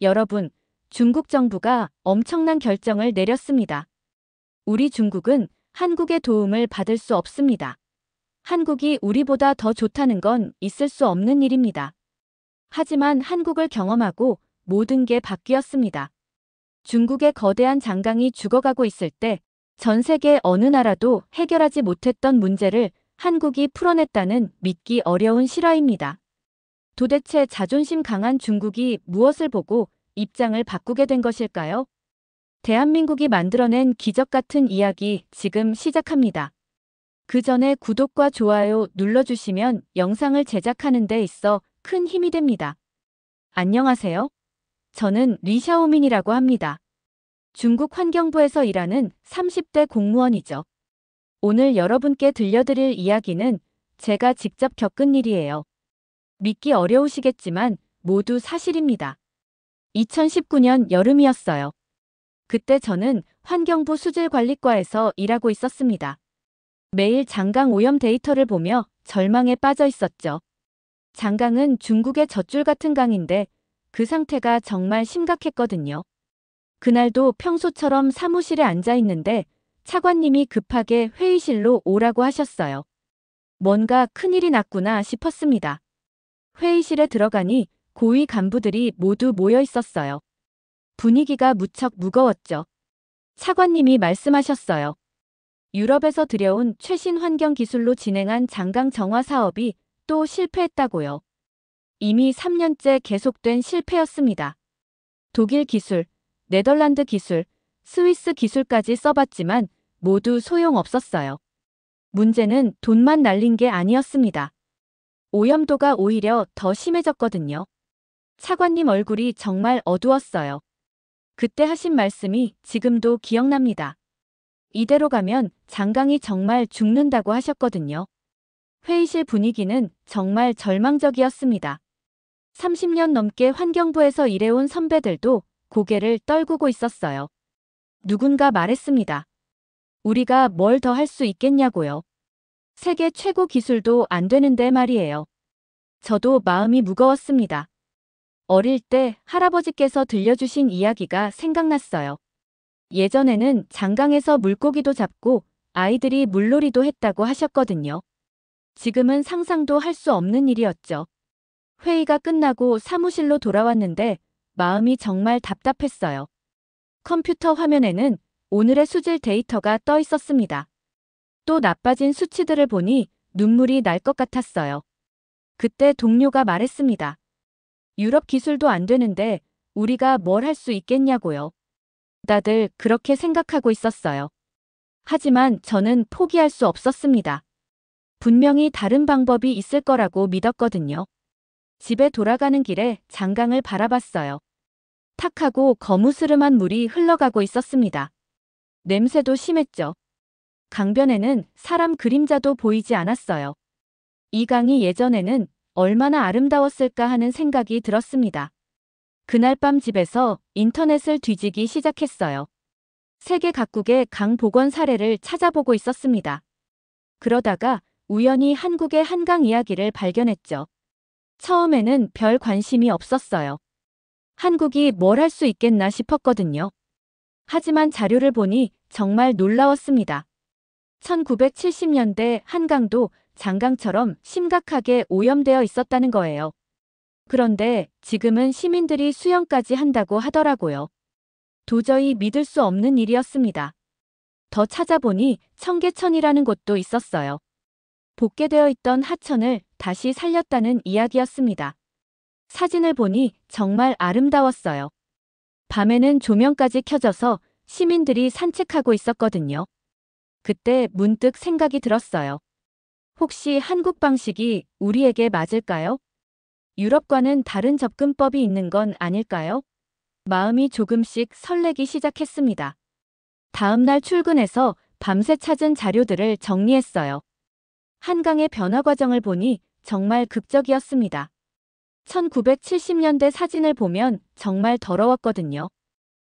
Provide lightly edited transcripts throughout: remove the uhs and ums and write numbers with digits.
여러분, 중국 정부가 엄청난 결정을 내렸습니다. 우리 중국은 한국의 도움을 받을 수 없습니다. 한국이 우리보다 더 좋다는 건 있을 수 없는 일입니다. 하지만 한국을 경험하고 모든 게 바뀌었습니다. 중국의 거대한 장강이 죽어가고 있을 때 전 세계 어느 나라도 해결하지 못했던 문제를 한국이 풀어냈다는 믿기 어려운 실화입니다. 도대체 자존심 강한 중국이 무엇을 보고 입장을 바꾸게 된 것일까요? 대한민국이 만들어낸 기적 같은 이야기 지금 시작합니다. 그 전에 구독과 좋아요 눌러주시면 영상을 제작하는 데 있어 큰 힘이 됩니다. 안녕하세요. 저는 리샤오민이라고 합니다. 중국 환경부에서 일하는 30대 공무원이죠. 오늘 여러분께 들려드릴 이야기는 제가 직접 겪은 일이에요. 믿기 어려우시겠지만 모두 사실입니다. 2019년 여름이었어요. 그때 저는 환경부 수질관리과에서 일하고 있었습니다. 매일 장강 오염 데이터를 보며 절망에 빠져 있었죠. 장강은 중국의 젖줄 같은 강인데 그 상태가 정말 심각했거든요. 그날도 평소처럼 사무실에 앉아 있는데 차관님이 급하게 회의실로 오라고 하셨어요. 뭔가 큰일이 났구나 싶었습니다. 회의실에 들어가니 고위 간부들이 모두 모여 있었어요. 분위기가 무척 무거웠죠. 차관님이 말씀하셨어요. 유럽에서 들여온 최신 환경 기술로 진행한 장강 정화 사업이 또 실패했다고요. 이미 3년째 계속된 실패였습니다. 독일 기술, 네덜란드 기술, 스위스 기술까지 써봤지만 모두 소용없었어요. 문제는 돈만 날린 게 아니었습니다. 오염도가 오히려 더 심해졌거든요. 차관님 얼굴이 정말 어두웠어요. 그때 하신 말씀이 지금도 기억납니다. 이대로 가면 장강이 정말 죽는다고 하셨거든요. 회의실 분위기는 정말 절망적이었습니다. 30년 넘게 환경부에서 일해온 선배들도 고개를 떨구고 있었어요. 누군가 말했습니다. 우리가 뭘 더 할 수 있겠냐고요. 세계 최고 기술도 안 되는데 말이에요. 저도 마음이 무거웠습니다. 어릴 때 할아버지께서 들려주신 이야기가 생각났어요. 예전에는 장강에서 물고기도 잡고 아이들이 물놀이도 했다고 하셨거든요. 지금은 상상도 할 수 없는 일이었죠. 회의가 끝나고 사무실로 돌아왔는데 마음이 정말 답답했어요. 컴퓨터 화면에는 오늘의 수질 데이터가 떠 있었습니다. 또 나빠진 수치들을 보니 눈물이 날 것 같았어요. 그때 동료가 말했습니다. 유럽 기술도 안 되는데 우리가 뭘 할 수 있겠냐고요. 다들 그렇게 생각하고 있었어요. 하지만 저는 포기할 수 없었습니다. 분명히 다른 방법이 있을 거라고 믿었거든요. 집에 돌아가는 길에 장강을 바라봤어요. 탁하고 거무스름한 물이 흘러가고 있었습니다. 냄새도 심했죠. 강변에는 사람 그림자도 보이지 않았어요. 이 강이 예전에는 얼마나 아름다웠을까 하는 생각이 들었습니다. 그날 밤 집에서 인터넷을 뒤지기 시작했어요. 세계 각국의 강 복원 사례를 찾아보고 있었습니다. 그러다가 우연히 한국의 한강 이야기를 발견했죠. 처음에는 별 관심이 없었어요. 한국이 뭘 할 수 있겠나 싶었거든요. 하지만 자료를 보니 정말 놀라웠습니다. 1970년대 한강도 장강처럼 심각하게 오염되어 있었다는 거예요. 그런데 지금은 시민들이 수영까지 한다고 하더라고요. 도저히 믿을 수 없는 일이었습니다. 더 찾아보니 청계천이라는 곳도 있었어요. 복개되어 있던 하천을 다시 살렸다는 이야기였습니다. 사진을 보니 정말 아름다웠어요. 밤에는 조명까지 켜져서 시민들이 산책하고 있었거든요. 그때 문득 생각이 들었어요. 혹시 한국 방식이 우리에게 맞을까요? 유럽과는 다른 접근법이 있는 건 아닐까요? 마음이 조금씩 설레기 시작했습니다. 다음 날 출근해서 밤새 찾은 자료들을 정리했어요. 한강의 변화 과정을 보니 정말 극적이었습니다. 1970년대 사진을 보면 정말 더러웠거든요.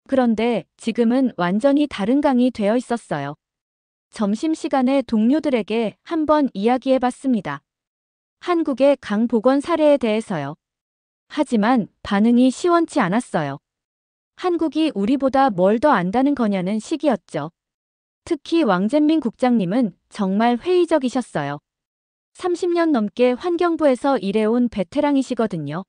그런데 지금은 완전히 다른 강이 되어 있었어요. 점심시간에 동료들에게 한번 이야기해봤습니다. 한국의 강 복원 사례에 대해서요. 하지만 반응이 시원치 않았어요. 한국이 우리보다 뭘 더 안다는 거냐는 식이었죠. 특히 왕젠민 국장님은 정말 회의적이셨어요. 30년 넘게 환경부에서 일해온 베테랑이시거든요.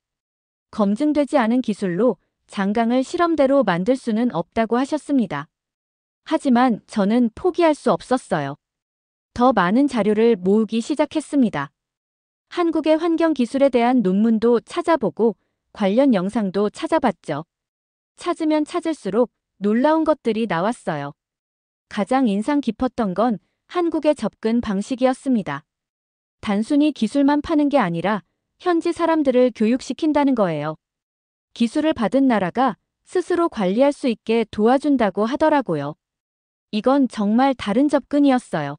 검증되지 않은 기술로 장강을 실험대로 만들 수는 없다고 하셨습니다. 하지만 저는 포기할 수 없었어요. 더 많은 자료를 모으기 시작했습니다. 한국의 환경 기술에 대한 논문도 찾아보고 관련 영상도 찾아봤죠. 찾으면 찾을수록 놀라운 것들이 나왔어요. 가장 인상 깊었던 건 한국의 접근 방식이었습니다. 단순히 기술만 파는 게 아니라 현지 사람들을 교육시킨다는 거예요. 기술을 받은 나라가 스스로 관리할 수 있게 도와준다고 하더라고요. 이건 정말 다른 접근이었어요.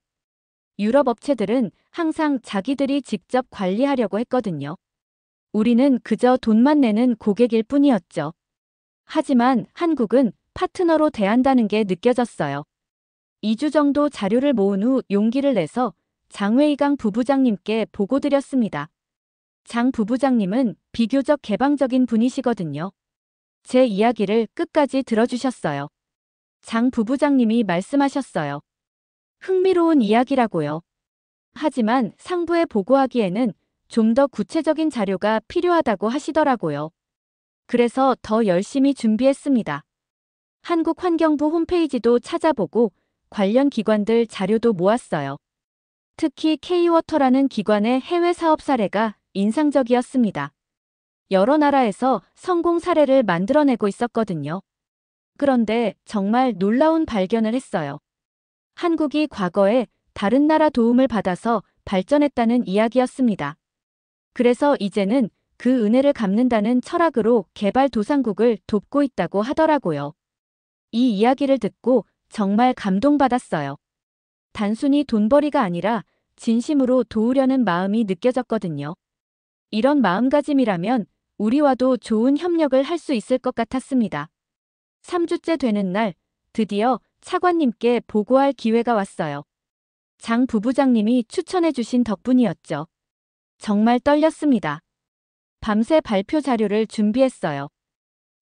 유럽 업체들은 항상 자기들이 직접 관리하려고 했거든요. 우리는 그저 돈만 내는 고객일 뿐이었죠. 하지만 한국은 파트너로 대한다는 게 느껴졌어요. 2주 정도 자료를 모은 후 용기를 내서 장웨이강 부부장님께 보고드렸습니다. 장 부부장님은 비교적 개방적인 분이시거든요. 제 이야기를 끝까지 들어주셨어요. 장 부부장님이 말씀하셨어요. 흥미로운 이야기라고요. 하지만 상부에 보고하기에는 좀 더 구체적인 자료가 필요하다고 하시더라고요. 그래서 더 열심히 준비했습니다. 한국환경부 홈페이지도 찾아보고 관련 기관들 자료도 모았어요. 특히 K-워터라는 기관의 해외 사업 사례가 인상적이었습니다. 여러 나라에서 성공 사례를 만들어내고 있었거든요. 그런데 정말 놀라운 발견을 했어요. 한국이 과거에 다른 나라 도움을 받아서 발전했다는 이야기였습니다. 그래서 이제는 그 은혜를 갚는다는 철학으로 개발도상국을 돕고 있다고 하더라고요. 이 이야기를 듣고 정말 감동받았어요. 단순히 돈벌이가 아니라 진심으로 도우려는 마음이 느껴졌거든요. 이런 마음가짐이라면 우리와도 좋은 협력을 할 수 있을 것 같았습니다. 3주째 되는 날 드디어 차관님께 보고할 기회가 왔어요. 장 부부장님이 추천해 주신 덕분이었죠. 정말 떨렸습니다. 밤새 발표 자료를 준비했어요.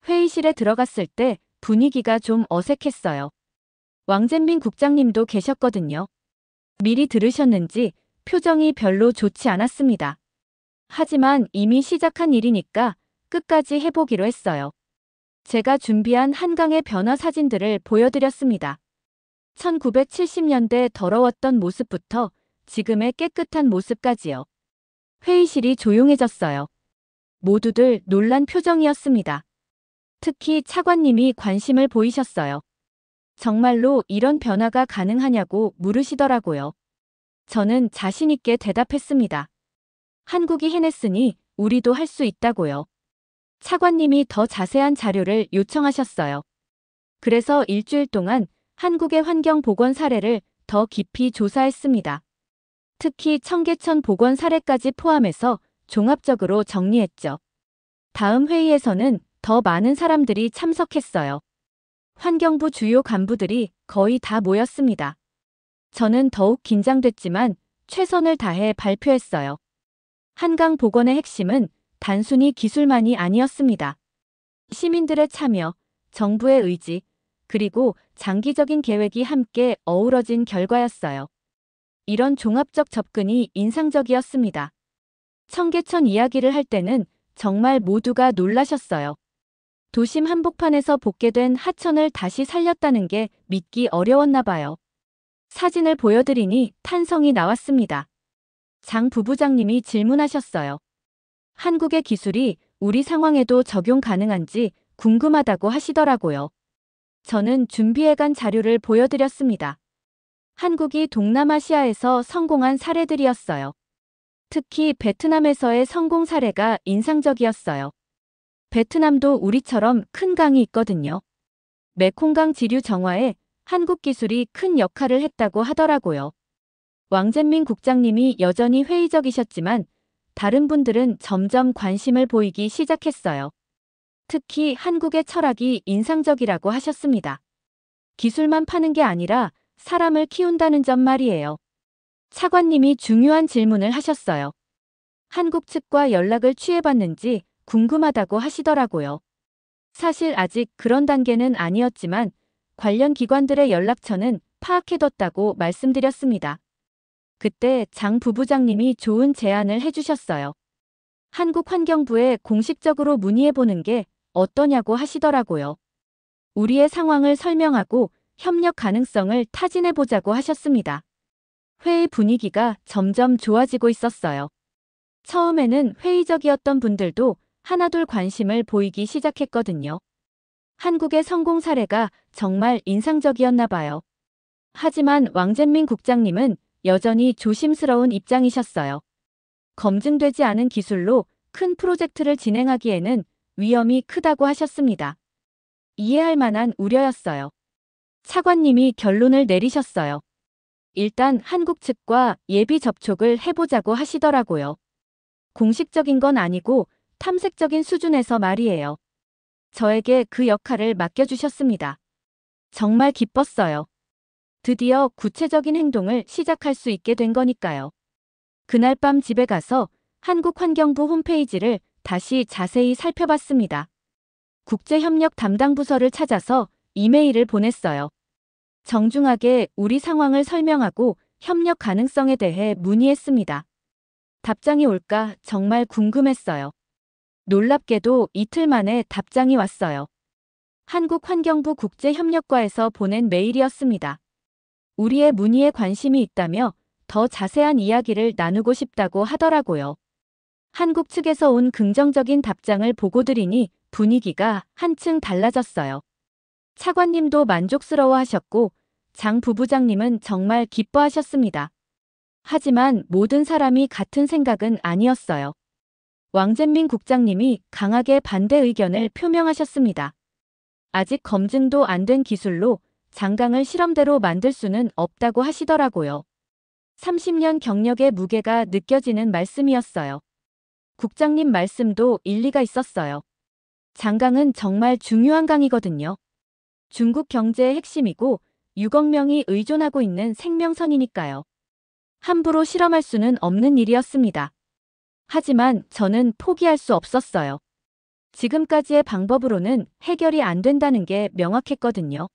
회의실에 들어갔을 때 분위기가 좀 어색했어요. 왕젠민 국장님도 계셨거든요. 미리 들으셨는지 표정이 별로 좋지 않았습니다. 하지만 이미 시작한 일이니까 끝까지 해보기로 했어요. 제가 준비한 한강의 변화 사진들을 보여드렸습니다. 1970년대 더러웠던 모습부터 지금의 깨끗한 모습까지요. 회의실이 조용해졌어요. 모두들 놀란 표정이었습니다. 특히 차관님이 관심을 보이셨어요. 정말로 이런 변화가 가능하냐고 물으시더라고요. 저는 자신 있게 대답했습니다. 한국이 해냈으니 우리도 할 수 있다고요. 차관님이 더 자세한 자료를 요청하셨어요. 그래서 일주일 동안 한국의 환경 보건 사례를 더 깊이 조사했습니다. 특히 청계천 보건 사례까지 포함해서 종합적으로 정리했죠. 다음 회의에서는 더 많은 사람들이 참석했어요. 환경부 주요 간부들이 거의 다 모였습니다. 저는 더욱 긴장됐지만 최선을 다해 발표했어요. 한강 복원의 핵심은 단순히 기술만이 아니었습니다. 시민들의 참여, 정부의 의지, 그리고 장기적인 계획이 함께 어우러진 결과였어요. 이런 종합적 접근이 인상적이었습니다. 청계천 이야기를 할 때는 정말 모두가 놀라셨어요. 도심 한복판에서 복개된 하천을 다시 살렸다는 게 믿기 어려웠나 봐요. 사진을 보여드리니 탄성이 나왔습니다. 장 부부장님이 질문하셨어요. 한국의 기술이 우리 상황에도 적용 가능한지 궁금하다고 하시더라고요. 저는 준비해간 자료를 보여드렸습니다. 한국이 동남아시아에서 성공한 사례들이었어요. 특히 베트남에서의 성공 사례가 인상적이었어요. 베트남도 우리처럼 큰 강이 있거든요. 메콩강 지류 정화에 한국 기술이 큰 역할을 했다고 하더라고요. 왕젠민 국장님이 여전히 회의적이셨지만 다른 분들은 점점 관심을 보이기 시작했어요. 특히 한국의 철학이 인상적이라고 하셨습니다. 기술만 파는 게 아니라 사람을 키운다는 점 말이에요. 차관님이 중요한 질문을 하셨어요. 한국 측과 연락을 취해봤는지 궁금하다고 하시더라고요. 사실 아직 그런 단계는 아니었지만 관련 기관들의 연락처는 파악해뒀다고 말씀드렸습니다. 그때 장 부부장님이 좋은 제안을 해주셨어요. 한국환경부에 공식적으로 문의해보는 게 어떠냐고 하시더라고요. 우리의 상황을 설명하고 협력 가능성을 타진해보자고 하셨습니다. 회의 분위기가 점점 좋아지고 있었어요. 처음에는 회의적이었던 분들도 하나둘 관심을 보이기 시작했거든요. 한국의 성공 사례가 정말 인상적이었나 봐요. 하지만 왕젠민 국장님은 여전히 조심스러운 입장이셨어요. 검증되지 않은 기술로 큰 프로젝트를 진행하기에는 위험이 크다고 하셨습니다. 이해할 만한 우려였어요. 차관님이 결론을 내리셨어요. 일단 한국 측과 예비 접촉을 해보자고 하시더라고요. 공식적인 건 아니고 탐색적인 수준에서 말이에요. 저에게 그 역할을 맡겨주셨습니다. 정말 기뻤어요. 드디어 구체적인 행동을 시작할 수 있게 된 거니까요. 그날 밤 집에 가서 한국환경부 홈페이지를 다시 자세히 살펴봤습니다. 국제협력 담당 부서를 찾아서 이메일을 보냈어요. 정중하게 우리 상황을 설명하고 협력 가능성에 대해 문의했습니다. 답장이 올까 정말 궁금했어요. 놀랍게도 이틀 만에 답장이 왔어요. 한국환경부 국제협력과에서 보낸 메일이었습니다. 우리의 문의에 관심이 있다며 더 자세한 이야기를 나누고 싶다고 하더라고요. 한국 측에서 온 긍정적인 답장을 보고 드리니 분위기가 한층 달라졌어요. 차관님도 만족스러워하셨고 장 부부장님은 정말 기뻐하셨습니다. 하지만 모든 사람이 같은 생각은 아니었어요. 왕젠민 국장님이 강하게 반대 의견을 표명하셨습니다. 아직 검증도 안 된 기술로 장강을 실험대로 만들 수는 없다고 하시더라고요. 30년 경력의 무게가 느껴지는 말씀이었어요. 국장님 말씀도 일리가 있었어요. 장강은 정말 중요한 강이거든요. 중국 경제의 핵심이고 6억 명이 의존하고 있는 생명선이니까요. 함부로 실험할 수는 없는 일이었습니다. 하지만 저는 포기할 수 없었어요. 지금까지의 방법으로는 해결이 안 된다는 게 명확했거든요.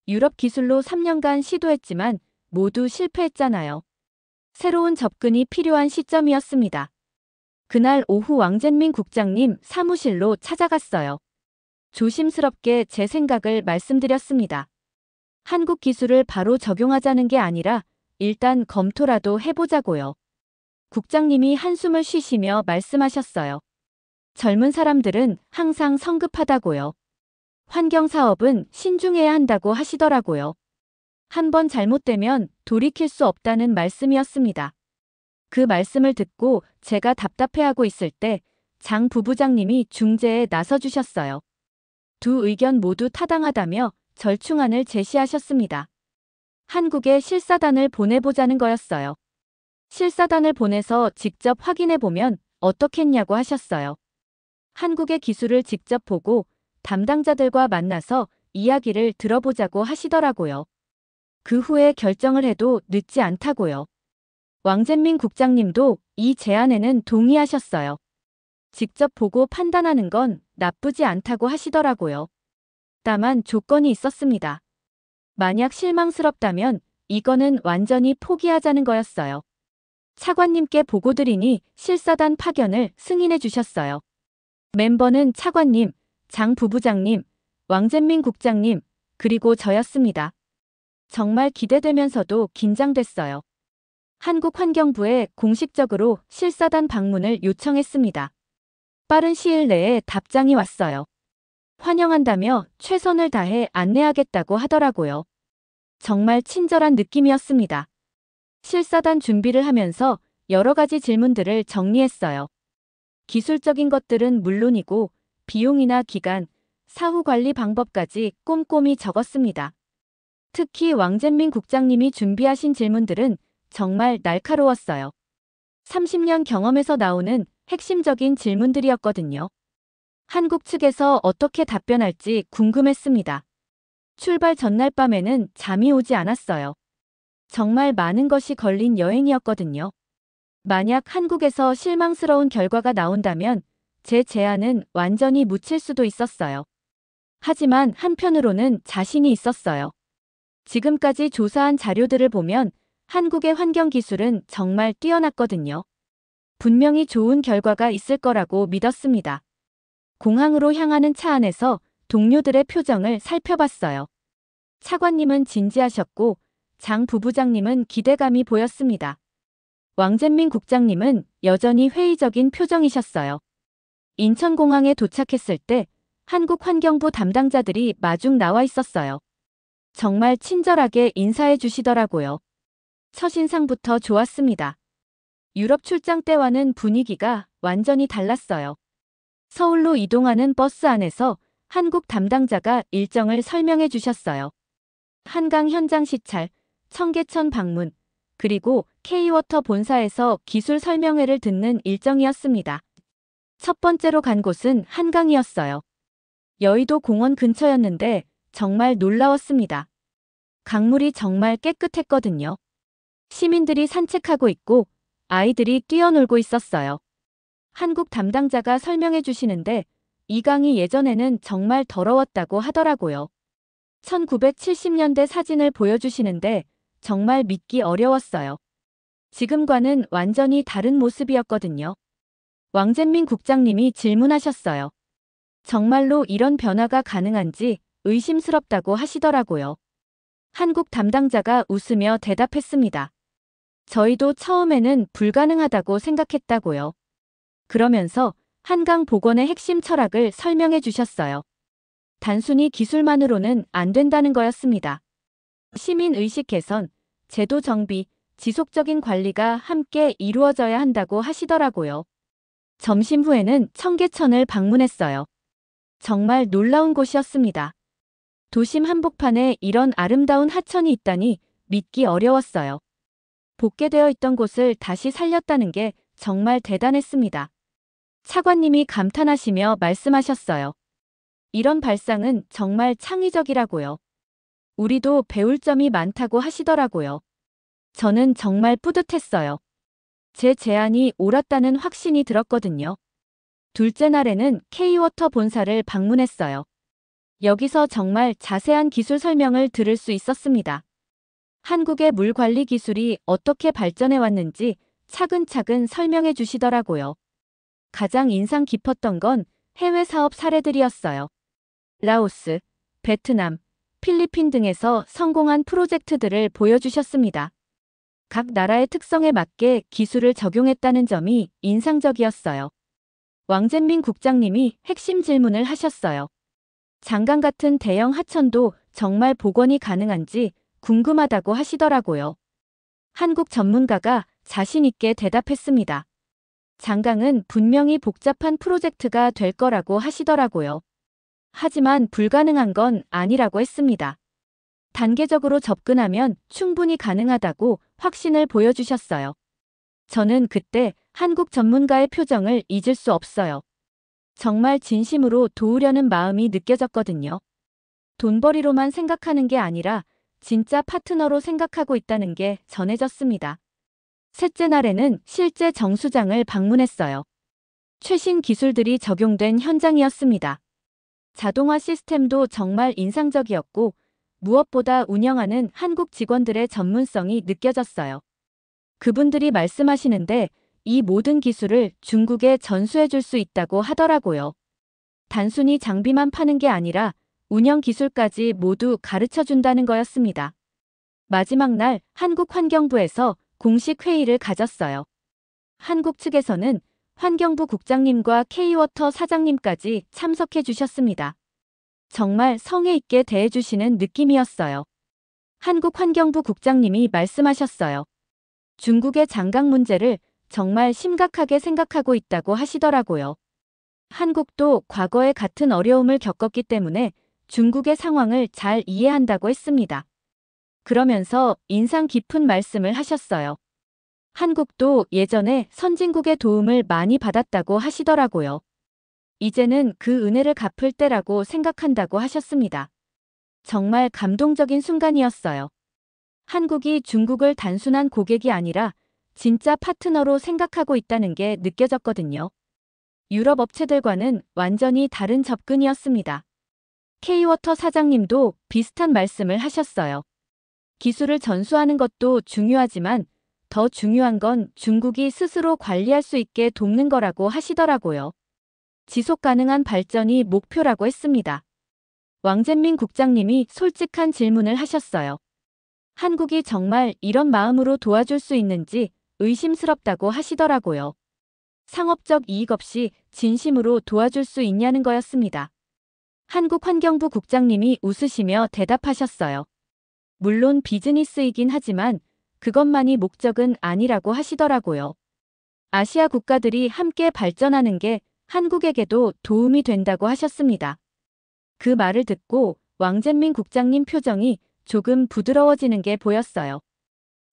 유럽 기술로 3년간 시도했지만 모두 실패했잖아요. 새로운 접근이 필요한 시점이었습니다. 그날 오후 왕젠민 국장님 사무실로 찾아갔어요. 조심스럽게 제 생각을 말씀드렸습니다. 한국 기술을 바로 적용하자는 게 아니라 일단 검토라도 해보자고요. 국장님이 한숨을 쉬시며 말씀하셨어요. 젊은 사람들은 항상 성급하다고요. 환경사업은 신중해야 한다고 하시더라고요. 한번 잘못되면 돌이킬 수 없다는 말씀이었습니다. 그 말씀을 듣고 제가 답답해하고 있을 때 장 부부장님이 중재에 나서주셨어요. 두 의견 모두 타당하다며 절충안을 제시하셨습니다. 한국에 실사단을 보내보자는 거였어요. 실사단을 보내서 직접 확인해보면 어떻겠냐고 하셨어요. 한국의 기술을 직접 보고 담당자들과 만나서 이야기를 들어보자고 하시더라고요. 그 후에 결정을 해도 늦지 않다고요. 왕젠민 국장님도 이 제안에는 동의하셨어요. 직접 보고 판단하는 건 나쁘지 않다고 하시더라고요. 다만 조건이 있었습니다. 만약 실망스럽다면 이거는 완전히 포기하자는 거였어요. 차관님께 보고드리니 실사단 파견을 승인해 주셨어요. 멤버는 차관님, 장 부부장님, 왕젠민 국장님, 그리고 저였습니다. 정말 기대되면서도 긴장됐어요. 한국환경부에 공식적으로 실사단 방문을 요청했습니다. 빠른 시일 내에 답장이 왔어요. 환영한다며 최선을 다해 안내하겠다고 하더라고요. 정말 친절한 느낌이었습니다. 실사단 준비를 하면서 여러 가지 질문들을 정리했어요. 기술적인 것들은 물론이고 비용이나 기간, 사후 관리 방법까지 꼼꼼히 적었습니다. 특히 왕젠민 국장님이 준비하신 질문들은 정말 날카로웠어요. 30년 경험에서 나오는 핵심적인 질문들이었거든요. 한국 측에서 어떻게 답변할지 궁금했습니다. 출발 전날 밤에는 잠이 오지 않았어요. 정말 많은 것이 걸린 여행이었거든요. 만약 한국에서 실망스러운 결과가 나온다면 제 제안은 완전히 묻힐 수도 있었어요. 하지만 한편으로는 자신이 있었어요. 지금까지 조사한 자료들을 보면 한국의 환경 기술은 정말 뛰어났거든요. 분명히 좋은 결과가 있을 거라고 믿었습니다. 공항으로 향하는 차 안에서 동료들의 표정을 살펴봤어요. 차관님은 진지하셨고 장 부부장님은 기대감이 보였습니다. 왕젠민 국장님은 여전히 회의적인 표정이셨어요. 인천공항에 도착했을 때 한국환경부 담당자들이 마중 나와 있었어요. 정말 친절하게 인사해 주시더라고요. 첫인상부터 좋았습니다. 유럽 출장 때와는 분위기가 완전히 달랐어요. 서울로 이동하는 버스 안에서 한국 담당자가 일정을 설명해 주셨어요. 한강 현장 시찰, 청계천 방문, 그리고 K워터 본사에서 기술 설명회를 듣는 일정이었습니다. 첫 번째로 간 곳은 한강이었어요. 여의도 공원 근처였는데 정말 놀라웠습니다. 강물이 정말 깨끗했거든요. 시민들이 산책하고 있고 아이들이 뛰어놀고 있었어요. 한국 담당자가 설명해 주시는데 이 강이 예전에는 정말 더러웠다고 하더라고요. 1970년대 사진을 보여주시는데 정말 믿기 어려웠어요. 지금과는 완전히 다른 모습이었거든요. 왕젠민 국장님이 질문하셨어요. 정말로 이런 변화가 가능한지 의심스럽다고 하시더라고요. 한국 담당자가 웃으며 대답했습니다. 저희도 처음에는 불가능하다고 생각했다고요. 그러면서 한강 복원의 핵심 철학을 설명해 주셨어요. 단순히 기술만으로는 안 된다는 거였습니다. 시민의식 개선, 제도 정비, 지속적인 관리가 함께 이루어져야 한다고 하시더라고요. 점심 후에는 청계천을 방문했어요. 정말 놀라운 곳이었습니다. 도심 한복판에 이런 아름다운 하천이 있다니 믿기 어려웠어요. 복개되어 있던 곳을 다시 살렸다는 게 정말 대단했습니다. 차관님이 감탄하시며 말씀하셨어요. 이런 발상은 정말 창의적이라고요. 우리도 배울 점이 많다고 하시더라고요. 저는 정말 뿌듯했어요. 제 제안이 옳았다는 확신이 들었거든요. 둘째 날에는 K워터 본사를 방문했어요. 여기서 정말 자세한 기술 설명을 들을 수 있었습니다. 한국의 물 관리 기술이 어떻게 발전해 왔는지 차근차근 설명해 주시더라고요. 가장 인상 깊었던 건 해외 사업 사례들이었어요. 라오스, 베트남, 필리핀 등에서 성공한 프로젝트들을 보여주셨습니다. 각 나라의 특성에 맞게 기술을 적용했다는 점이 인상적이었어요. 왕젠민 국장님이 핵심 질문을 하셨어요. 장강 같은 대형 하천도 정말 복원이 가능한지 궁금하다고 하시더라고요. 한국 전문가가 자신 있게 대답했습니다. 장강은 분명히 복잡한 프로젝트가 될 거라고 하시더라고요. 하지만 불가능한 건 아니라고 했습니다. 단계적으로 접근하면 충분히 가능하다고 확신을 보여주셨어요. 저는 그때 한국 전문가의 표정을 잊을 수 없어요. 정말 진심으로 도우려는 마음이 느껴졌거든요. 돈벌이로만 생각하는 게 아니라 진짜 파트너로 생각하고 있다는 게 전해졌습니다. 셋째 날에는 실제 정수장을 방문했어요. 최신 기술들이 적용된 현장이었습니다. 자동화 시스템도 정말 인상적이었고 무엇보다 운영하는 한국 직원들의 전문성이 느껴졌어요. 그분들이 말씀하시는데 이 모든 기술을 중국에 전수해 줄 수 있다고 하더라고요. 단순히 장비만 파는 게 아니라 운영 기술까지 모두 가르쳐 준다는 거였습니다. 마지막 날 한국환경부에서 공식 회의를 가졌어요. 한국 측에서는 환경부 국장님과 K워터 사장님까지 참석해 주셨습니다. 정말 성의 있게 대해 주시는 느낌이었어요. 한국환경부 국장님이 말씀하셨어요. 중국의 장강 문제를 정말 심각하게 생각하고 있다고 하시더라고요. 한국도 과거에 같은 어려움을 겪었기 때문에 중국의 상황을 잘 이해한다고 했습니다. 그러면서 인상 깊은 말씀을 하셨어요. 한국도 예전에 선진국의 도움을 많이 받았다고 하시더라고요. 이제는 그 은혜를 갚을 때라고 생각한다고 하셨습니다. 정말 감동적인 순간이었어요. 한국이 중국을 단순한 고객이 아니라 진짜 파트너로 생각하고 있다는 게 느껴졌거든요. 유럽 업체들과는 완전히 다른 접근이었습니다. K-워터 사장님도 비슷한 말씀을 하셨어요. 기술을 전수하는 것도 중요하지만 더 중요한 건 중국이 스스로 관리할 수 있게 돕는 거라고 하시더라고요. 지속 가능한 발전이 목표라고 했습니다. 왕젠민 국장님이 솔직한 질문을 하셨어요. 한국이 정말 이런 마음으로 도와줄 수 있는지 의심스럽다고 하시더라고요. 상업적 이익 없이 진심으로 도와줄 수 있냐는 거였습니다. 한국환경부 국장님이 웃으시며 대답하셨어요. 물론 비즈니스이긴 하지만 그것만이 목적은 아니라고 하시더라고요. 아시아 국가들이 함께 발전하는 게 한국에게도 도움이 된다고 하셨습니다. 그 말을 듣고 왕젠민 국장님 표정이 조금 부드러워지는 게 보였어요.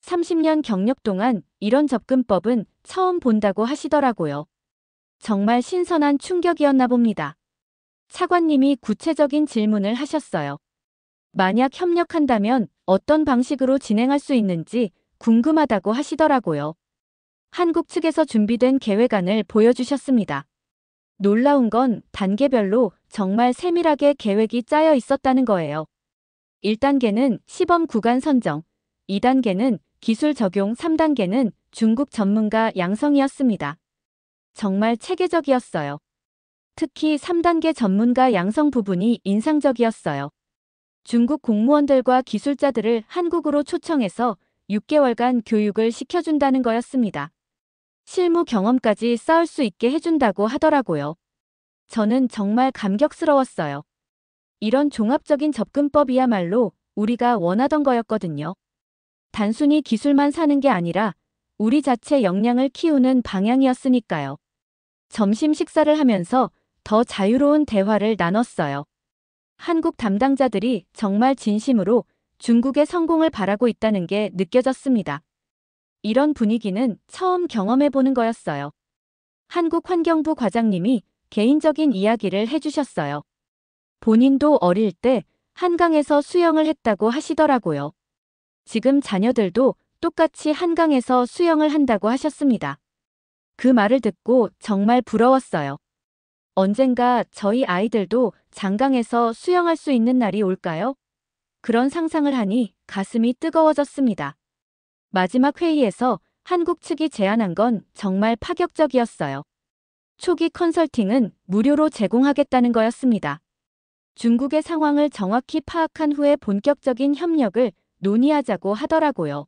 30년 경력 동안 이런 접근법은 처음 본다고 하시더라고요. 정말 신선한 충격이었나 봅니다. 차관님이 구체적인 질문을 하셨어요. 만약 협력한다면 어떤 방식으로 진행할 수 있는지 궁금하다고 하시더라고요. 한국 측에서 준비된 계획안을 보여주셨습니다. 놀라운 건 단계별로 정말 세밀하게 계획이 짜여 있었다는 거예요. 1단계는 시범 구간 선정, 2단계는 기술 적용, 3단계는 중국 전문가 양성이었습니다. 정말 체계적이었어요. 특히 3단계 전문가 양성 부분이 인상적이었어요. 중국 공무원들과 기술자들을 한국으로 초청해서 6개월간 교육을 시켜준다는 거였습니다. 실무 경험까지 쌓을 수 있게 해준다고 하더라고요. 저는 정말 감격스러웠어요. 이런 종합적인 접근법이야말로 우리가 원하던 거였거든요. 단순히 기술만 사는 게 아니라 우리 자체 역량을 키우는 방향이었으니까요. 점심 식사를 하면서 더 자유로운 대화를 나눴어요. 한국 담당자들이 정말 진심으로 중국의 성공을 바라고 있다는 게 느껴졌습니다. 이런 분위기는 처음 경험해보는 거였어요. 한국환경부 과장님이 개인적인 이야기를 해주셨어요. 본인도 어릴 때 한강에서 수영을 했다고 하시더라고요. 지금 자녀들도 똑같이 한강에서 수영을 한다고 하셨습니다. 그 말을 듣고 정말 부러웠어요. 언젠가 저희 아이들도 장강에서 수영할 수 있는 날이 올까요? 그런 상상을 하니 가슴이 뜨거워졌습니다. 마지막 회의에서 한국 측이 제안한 건 정말 파격적이었어요. 초기 컨설팅은 무료로 제공하겠다는 거였습니다. 중국의 상황을 정확히 파악한 후에 본격적인 협력을 논의하자고 하더라고요.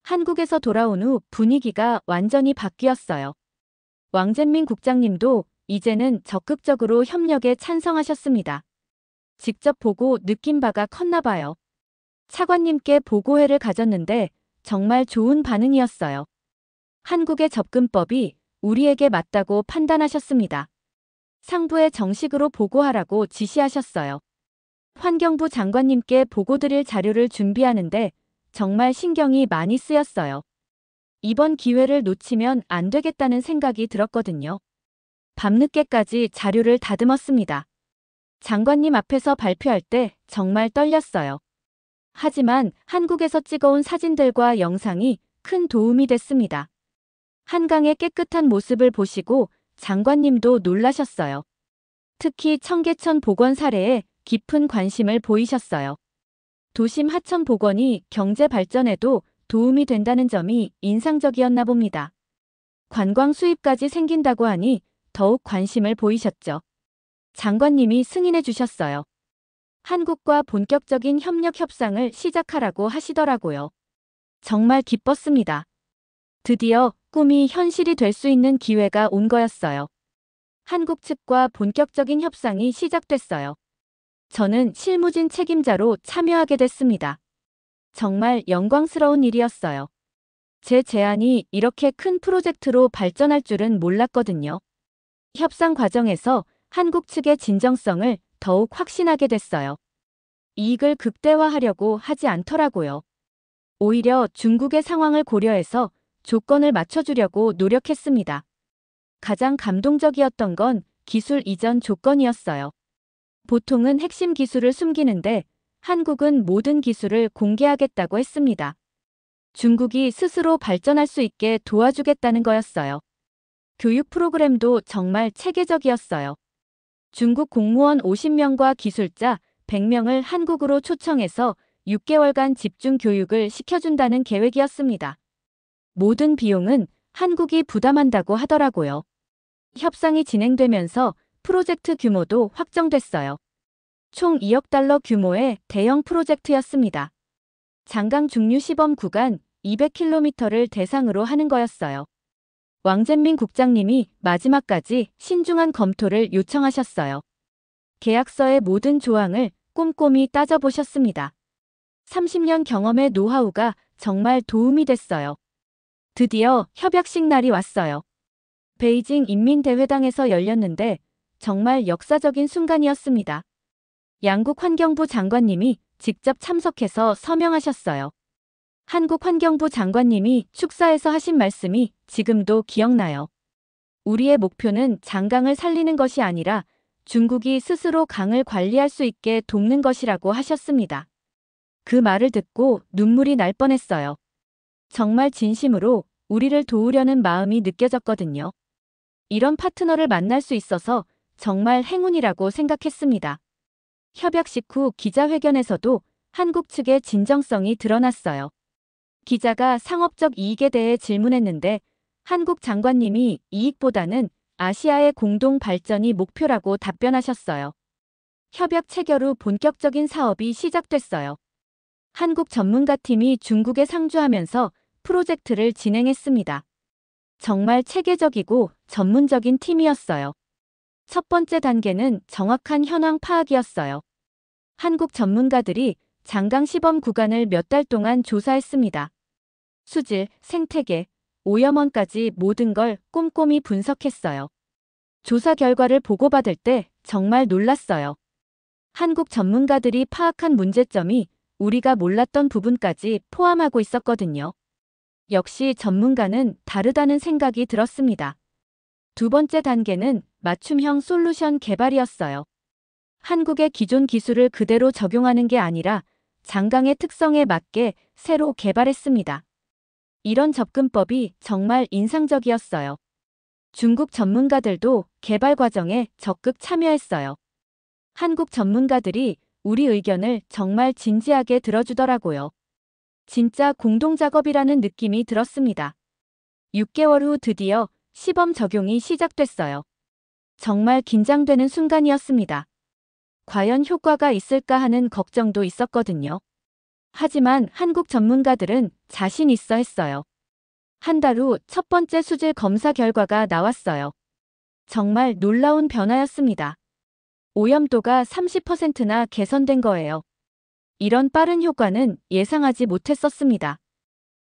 한국에서 돌아온 후 분위기가 완전히 바뀌었어요. 왕젠민 국장님도 이제는 적극적으로 협력에 찬성하셨습니다. 직접 보고 느낀 바가 컸나 봐요. 차관님께 보고회를 가졌는데 정말 좋은 반응이었어요. 한국의 접근법이 우리에게 맞다고 판단하셨습니다. 상부에 정식으로 보고하라고 지시하셨어요. 환경부 장관님께 보고드릴 자료를 준비하는데 정말 신경이 많이 쓰였어요. 이번 기회를 놓치면 안 되겠다는 생각이 들었거든요. 밤늦게까지 자료를 다듬었습니다. 장관님 앞에서 발표할 때 정말 떨렸어요. 하지만 한국에서 찍어온 사진들과 영상이 큰 도움이 됐습니다. 한강의 깨끗한 모습을 보시고 장관님도 놀라셨어요. 특히 청계천 복원 사례에 깊은 관심을 보이셨어요. 도심 하천 복원이 경제 발전에도 도움이 된다는 점이 인상적이었나 봅니다. 관광 수입까지 생긴다고 하니 더욱 관심을 보이셨죠. 장관님이 승인해 주셨어요. 한국과 본격적인 협력 협상을 시작하라고 하시더라고요. 정말 기뻤습니다. 드디어 꿈이 현실이 될 수 있는 기회가 온 거였어요. 한국 측과 본격적인 협상이 시작됐어요. 저는 실무진 책임자로 참여하게 됐습니다. 정말 영광스러운 일이었어요. 제 제안이 이렇게 큰 프로젝트로 발전할 줄은 몰랐거든요. 협상 과정에서 한국 측의 진정성을 더욱 확신하게 됐어요. 이익을 극대화하려고 하지 않더라고요. 오히려 중국의 상황을 고려해서 조건을 맞춰주려고 노력했습니다. 가장 감동적이었던 건 기술 이전 조건이었어요. 보통은 핵심 기술을 숨기는데 한국은 모든 기술을 공개하겠다고 했습니다. 중국이 스스로 발전할 수 있게 도와주겠다는 거였어요. 교육 프로그램도 정말 체계적이었어요. 중국 공무원 50명과 기술자 100명을 한국으로 초청해서 6개월간 집중 교육을 시켜준다는 계획이었습니다. 모든 비용은 한국이 부담한다고 하더라고요. 협상이 진행되면서 프로젝트 규모도 확정됐어요. 총 2억 달러 규모의 대형 프로젝트였습니다. 장강 중류 시범 구간 200km를 대상으로 하는 거였어요. 왕젠민 국장님이 마지막까지 신중한 검토를 요청하셨어요. 계약서의 모든 조항을 꼼꼼히 따져보셨습니다. 30년 경험의 노하우가 정말 도움이 됐어요. 드디어 협약식 날이 왔어요. 베이징 인민대회당에서 열렸는데 정말 역사적인 순간이었습니다. 양국 환경부 장관님이 직접 참석해서 서명하셨어요. 한국 환경부 장관님이 축사에서 하신 말씀이 지금도 기억나요. 우리의 목표는 장강을 살리는 것이 아니라 중국이 스스로 강을 관리할 수 있게 돕는 것이라고 하셨습니다. 그 말을 듣고 눈물이 날 뻔했어요. 정말 진심으로 우리를 도우려는 마음이 느껴졌거든요. 이런 파트너를 만날 수 있어서 정말 행운이라고 생각했습니다. 협약식 후 기자회견에서도 한국 측의 진정성이 드러났어요. 기자가 상업적 이익에 대해 질문했는데 한국 장관님이 이익보다는 아시아의 공동 발전이 목표라고 답변하셨어요. 협약 체결 후 본격적인 사업이 시작됐어요. 한국 전문가팀이 중국에 상주하면서 프로젝트를 진행했습니다. 정말 체계적이고 전문적인 팀이었어요. 첫 번째 단계는 정확한 현황 파악이었어요. 한국 전문가들이 장강 시범 구간을 몇 달 동안 조사했습니다. 수질, 생태계, 오염원까지 모든 걸 꼼꼼히 분석했어요. 조사 결과를 보고받을 때 정말 놀랐어요. 한국 전문가들이 파악한 문제점이 우리가 몰랐던 부분까지 포함하고 있었거든요. 역시 전문가는 다르다는 생각이 들었습니다. 두 번째 단계는 맞춤형 솔루션 개발이었어요. 한국의 기존 기술을 그대로 적용하는 게 아니라 장강의 특성에 맞게 새로 개발했습니다. 이런 접근법이 정말 인상적이었어요. 중국 전문가들도 개발 과정에 적극 참여했어요. 한국 전문가들이 우리 의견을 정말 진지하게 들어주더라고요. 진짜 공동작업이라는 느낌이 들었습니다. 6개월 후 드디어 시범 적용이 시작됐어요. 정말 긴장되는 순간이었습니다. 과연 효과가 있을까 하는 걱정도 있었거든요. 하지만 한국 전문가들은 자신 있어 했어요. 한 달 후 첫 번째 수질 검사 결과가 나왔어요. 정말 놀라운 변화였습니다. 오염도가 30%나 개선된 거예요. 이런 빠른 효과는 예상하지 못했었습니다.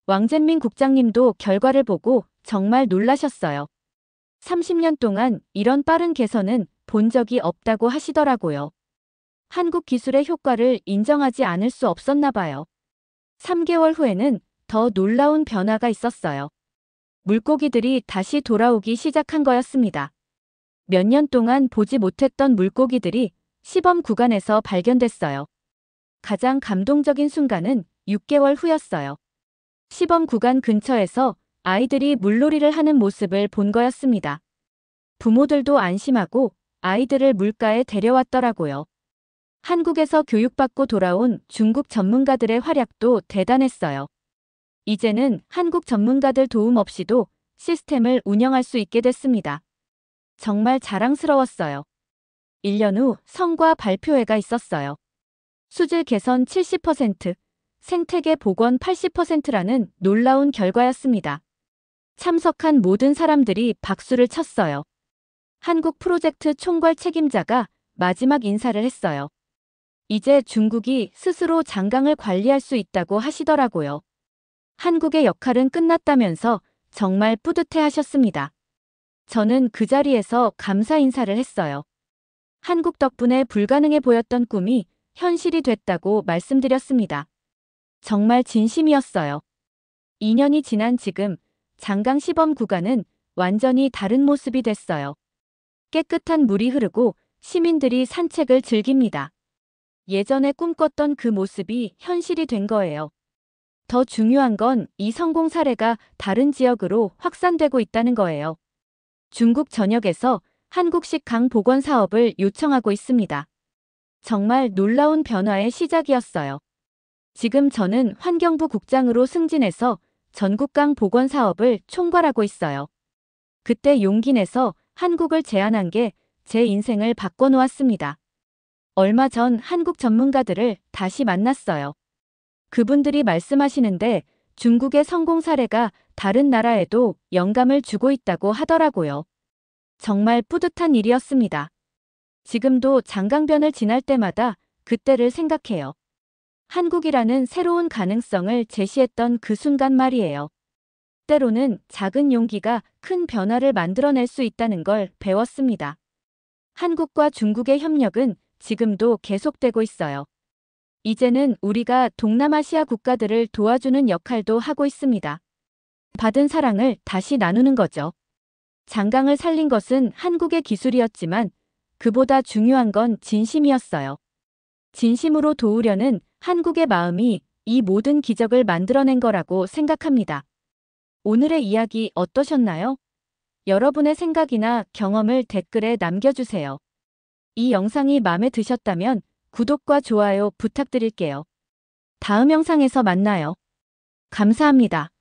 왕젠민 국장님도 결과를 보고 정말 놀라셨어요. 30년 동안 이런 빠른 개선은 본 적이 없다고 하시더라고요. 한국 기술의 효과를 인정하지 않을 수 없었나 봐요. 3개월 후에는 더 놀라운 변화가 있었어요. 물고기들이 다시 돌아오기 시작한 거였습니다. 몇 년 동안 보지 못했던 물고기들이 시범 구간에서 발견됐어요. 가장 감동적인 순간은 6개월 후였어요. 시범 구간 근처에서 아이들이 물놀이를 하는 모습을 본 거였습니다. 부모들도 안심하고 아이들을 물가에 데려왔더라고요. 한국에서 교육받고 돌아온 중국 전문가들의 활약도 대단했어요. 이제는 한국 전문가들 도움 없이도 시스템을 운영할 수 있게 됐습니다. 정말 자랑스러웠어요. 1년 후 성과 발표회가 있었어요. 수질 개선 70%, 생태계 복원 80%라는 놀라운 결과였습니다. 참석한 모든 사람들이 박수를 쳤어요. 한국 프로젝트 총괄 책임자가 마지막 인사를 했어요. 이제 중국이 스스로 장강을 관리할 수 있다고 하시더라고요. 한국의 역할은 끝났다면서 정말 뿌듯해 하셨습니다. 저는 그 자리에서 감사 인사를 했어요. 한국 덕분에 불가능해 보였던 꿈이 현실이 됐다고 말씀드렸습니다. 정말 진심이었어요. 2년이 지난 지금 장강 시범 구간은 완전히 다른 모습이 됐어요. 깨끗한 물이 흐르고 시민들이 산책을 즐깁니다. 예전에 꿈꿨던 그 모습이 현실이 된 거예요. 더 중요한 건 이 성공 사례가 다른 지역으로 확산되고 있다는 거예요. 중국 전역에서 한국식 강 복원 사업을 요청하고 있습니다. 정말 놀라운 변화의 시작이었어요. 지금 저는 환경부 국장으로 승진해서 전국강 복원 사업을 총괄하고 있어요. 그때 용기 내서 한국을 제안한 게 제 인생을 바꿔놓았습니다. 얼마 전 한국 전문가들을 다시 만났어요. 그분들이 말씀하시는데 중국의 성공 사례가 다른 나라에도 영감을 주고 있다고 하더라고요. 정말 뿌듯한 일이었습니다. 지금도 장강변을 지날 때마다 그때를 생각해요. 한국이라는 새로운 가능성을 제시했던 그 순간 말이에요. 때로는 작은 용기가 큰 변화를 만들어낼 수 있다는 걸 배웠습니다. 한국과 중국의 협력은 지금도 계속되고 있어요. 이제는 우리가 동남아시아 국가들을 도와주는 역할도 하고 있습니다. 받은 사랑을 다시 나누는 거죠. 장강을 살린 것은 한국의 기술이었지만 그보다 중요한 건 진심이었어요. 진심으로 도우려는 한국의 마음이 이 모든 기적을 만들어낸 거라고 생각합니다. 오늘의 이야기 어떠셨나요? 여러분의 생각이나 경험을 댓글에 남겨주세요. 이 영상이 마음에 드셨다면 구독과 좋아요 부탁드릴게요. 다음 영상에서 만나요. 감사합니다.